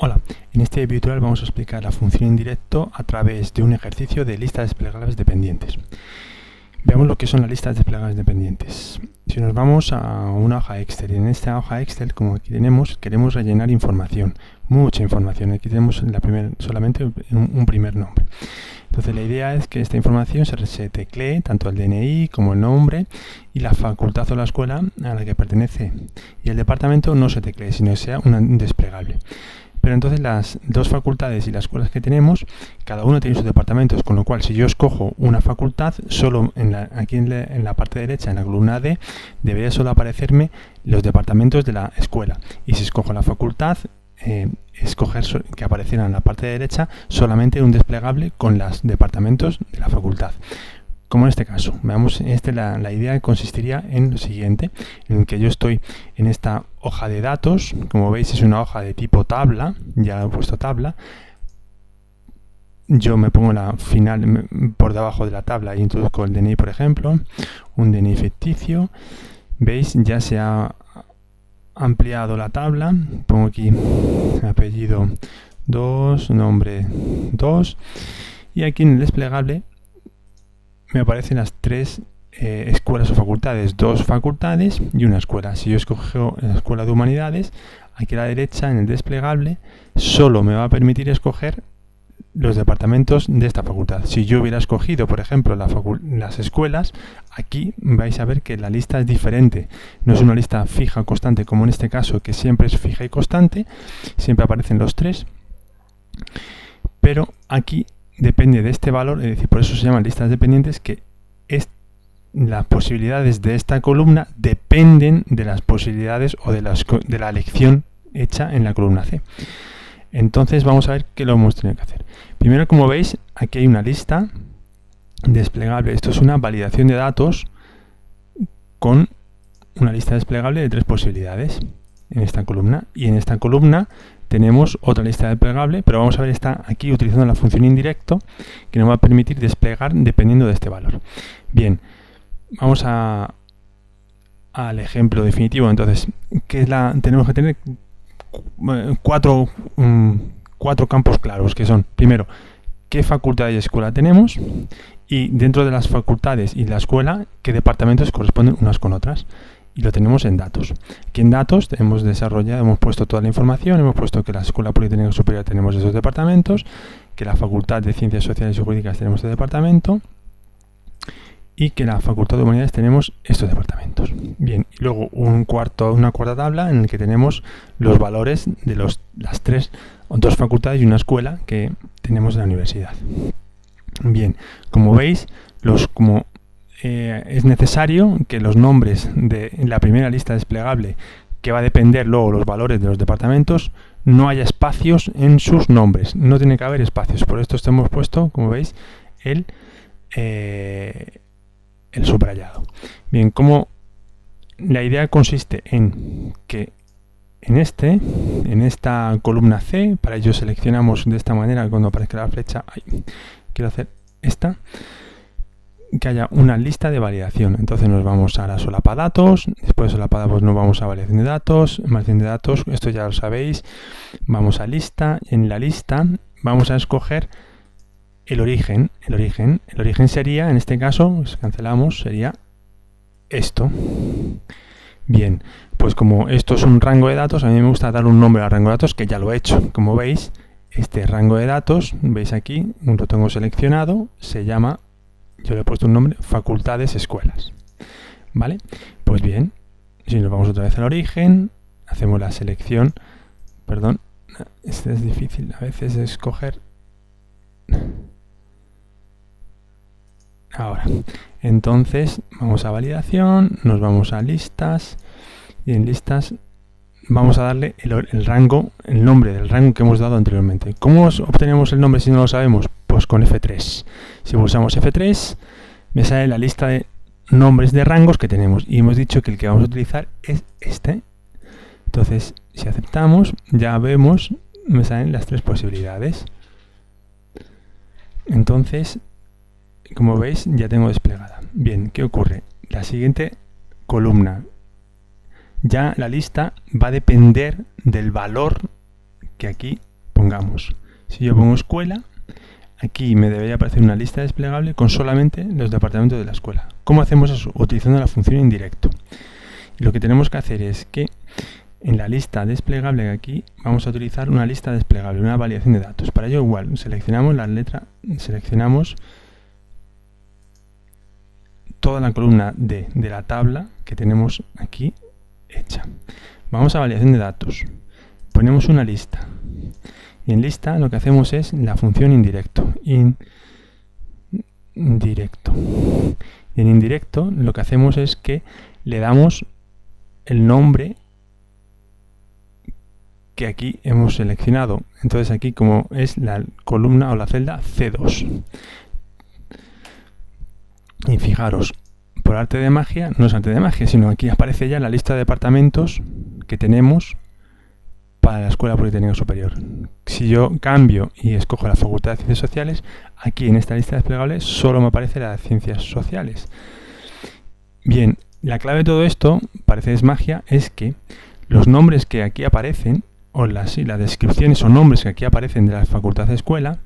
Hola, en este video tutorial vamos a explicar la función indirecto a través de un ejercicio de listas desplegables dependientes. Veamos lo que son las listas desplegables dependientes. Si nos vamos a una hoja Excel, y en esta hoja Excel, como aquí tenemos, queremos rellenar información, mucha información. Aquí tenemos solamente un primer nombre. Entonces la idea es que esta información se teclee, tanto el DNI como el nombre y la facultad o la escuela a la que pertenece. Y el departamento no se teclee, sino que sea un desplegable. Pero entonces las dos facultades y las escuelas que tenemos, cada uno tiene sus departamentos, con lo cual si yo escojo una facultad, solo aquí en la parte derecha, en la columna D, debería solo aparecerme los departamentos de la escuela. Y si escojo la facultad, escoger que apareciera en la parte derecha solamente un desplegable con los departamentos de la facultad. Como en este caso, veamos, la idea consistiría en lo siguiente, en que yo estoy en esta hoja de datos, como veis es una hoja de tipo tabla, ya he puesto tabla, yo me pongo la final por debajo de la tabla y introduzco el DNI, por ejemplo, un DNI ficticio, veis, ya se ha ampliado la tabla, pongo aquí apellido 2, nombre 2, y aquí en el desplegable me aparecen las tres escuelas o facultades, dos facultades y una escuela. Si yo escojo la escuela de humanidades, aquí a la derecha en el desplegable solo me va a permitir escoger los departamentos de esta facultad. Si yo hubiera escogido, por ejemplo, las escuelas, aquí vais a ver que la lista es diferente. No es una lista fija, constante, como en este caso, que siempre es fija y constante, siempre aparecen los tres, pero aquí depende de este valor, es decir, por eso se llaman listas dependientes, que las posibilidades de esta columna dependen de las posibilidades o de la elección hecha en la columna C. Entonces vamos a ver qué lo hemos tenido que hacer. Primero, como veis, aquí hay una lista desplegable. Esto es una validación de datos con una lista desplegable de tres posibilidades en esta columna. Y en esta columna tenemos otra lista desplegable, pero vamos a ver esta aquí utilizando la función indirecto, que nos va a permitir desplegar dependiendo de este valor. Bien, vamos al ejemplo definitivo. Entonces, tenemos que tener cuatro campos claros, que son, primero, qué facultad y escuela tenemos, y dentro de las facultades y la escuela, qué departamentos corresponden unas con otras. Y lo tenemos en datos. Aquí en datos hemos puesto toda la información, hemos puesto que la Escuela Politécnica Superior tenemos esos departamentos, que la Facultad de Ciencias Sociales y Jurídicas tenemos este departamento, y que la Facultad de Humanidades tenemos estos departamentos. Bien, y luego una cuarta tabla en la que tenemos los valores de las dos facultades y una escuela que tenemos en la universidad. Bien, como veis, es necesario que los nombres de la primera lista desplegable, que va a depender luego los valores de los departamentos, no haya espacios en sus nombres. No tiene que haber espacios. Por esto hemos puesto, como veis, el subrayado. Bien, como la idea consiste en que en esta columna C, para ello seleccionamos de esta manera cuando aparezca la flecha, quiero hacer esta, que haya una lista de validación. Entonces nos vamos a la solapa datos, después de solapa datos nos vamos a validación de datos, esto ya lo sabéis, vamos a lista, y en la lista vamos a escoger el origen. El origen sería, en este caso, cancelamos, sería esto. Bien, pues como esto es un rango de datos, a mí me gusta dar un nombre al rango de datos, que ya lo he hecho. Como veis, este rango de datos, veis aquí, lo tengo seleccionado, se llama, yo le he puesto un nombre, facultades escuelas. ¿Vale? Pues bien, si nos vamos otra vez al origen, hacemos la selección, perdón, este es difícil a veces escoger. Ahora, entonces vamos a validación, nos vamos a listas, y en listas vamos a darle el nombre del rango que hemos dado anteriormente. ¿Cómo obtenemos el nombre si no lo sabemos? Pues con F3. Si pulsamos F3, me sale la lista de nombres de rangos que tenemos. Y hemos dicho que el que vamos a utilizar es este. Entonces, si aceptamos, ya vemos, me salen las tres posibilidades. Entonces, como veis, ya tengo desplegada. Bien, ¿qué ocurre? La siguiente columna, ya la lista va a depender del valor que aquí pongamos. Si yo pongo escuela, aquí me debería aparecer una lista desplegable con solamente los departamentos de la escuela. ¿Cómo hacemos eso? Utilizando la función indirecto. Y lo que tenemos que hacer es que en la lista desplegable de aquí vamos a utilizar una lista desplegable, una validación de datos. Para ello igual, seleccionamos la letra, seleccionamos toda la columna D de la tabla que tenemos aquí hecha. Vamos a validación de datos. Ponemos una lista. Y en lista lo que hacemos es la función indirecto. Indirecto. Y en indirecto lo que hacemos es que le damos el nombre que aquí hemos seleccionado. Entonces aquí, como es la columna o la celda C2. Y fijaros, por arte de magia, no es arte de magia, sino aquí aparece ya la lista de departamentos que tenemos para la Escuela Politécnica Superior. Si yo cambio y escojo la Facultad de Ciencias Sociales, aquí en esta lista desplegable solo me aparece la de Ciencias Sociales. Bien, la clave de todo esto, parece es magia, es que los nombres que aquí aparecen, o las descripciones o nombres que aquí aparecen de la Facultad de Escuela,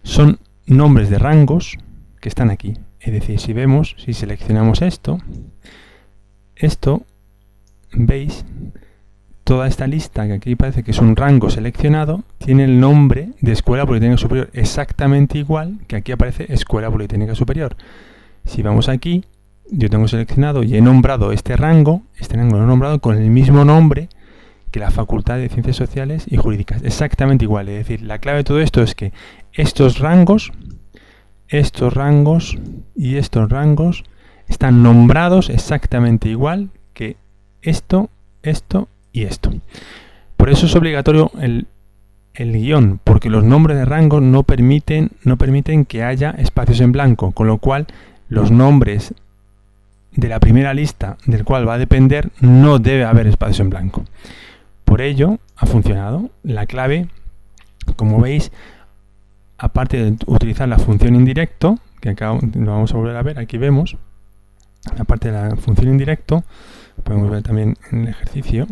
son nombres de rangos que están aquí. Es decir, si vemos, si seleccionamos esto, veis, toda esta lista que aquí parece que es un rango seleccionado, tiene el nombre de Escuela Politécnica Superior, exactamente igual que aquí aparece Escuela Politécnica Superior. Si vamos aquí, yo tengo seleccionado y he nombrado este rango lo he nombrado con el mismo nombre que la Facultad de Ciencias Sociales y Jurídicas, exactamente igual. Es decir, la clave de todo esto es que estos rangos y estos rangos están nombrados exactamente igual que esto y esto. Por eso es obligatorio el guión, porque los nombres de rangos no permiten que haya espacios en blanco, con lo cual los nombres de la primera lista del cual va a depender no debe haber espacios en blanco. Por ello ha funcionado. La clave, como veis, aparte de utilizar la función indirecto, que acá lo vamos a volver a ver, aquí vemos, aparte de la función indirecto, podemos ver también en el ejercicio,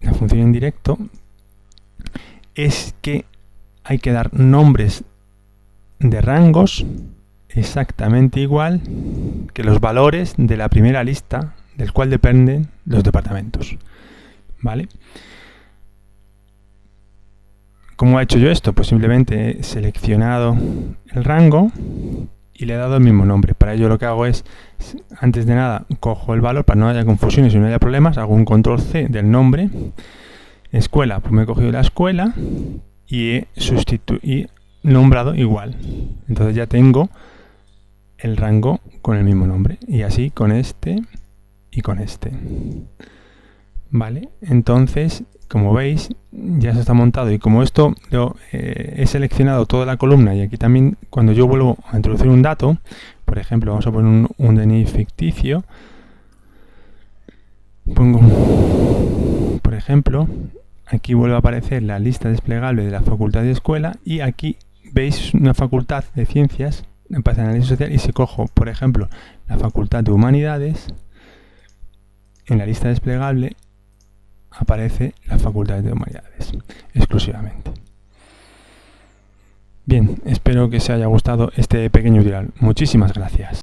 la función indirecto es que hay que dar nombres de rangos exactamente igual que los valores de la primera lista del cual dependen los departamentos. ¿Vale? ¿Cómo he hecho yo esto? Pues simplemente he seleccionado el rango y le he dado el mismo nombre. Para ello lo que hago es, antes de nada, cojo el valor para no haya confusiones y no haya problemas, hago un control C del nombre, escuela, pues me he cogido la escuela y he nombrado igual. Entonces ya tengo el rango con el mismo nombre, y así con este y con este. Vale, entonces, como veis, ya se está montado, y como esto yo he seleccionado toda la columna, y aquí también cuando yo vuelvo a introducir un dato, por ejemplo, vamos a poner un DNI ficticio, pongo, por ejemplo, aquí vuelve a aparecer la lista desplegable de la facultad de escuela, y aquí veis una facultad de ciencias, aparece análisis social, y si cojo, por ejemplo, la facultad de humanidades, en la lista desplegable aparece la facultad de humanidades exclusivamente. Bien, espero que os haya gustado este pequeño tutorial. Muchísimas gracias.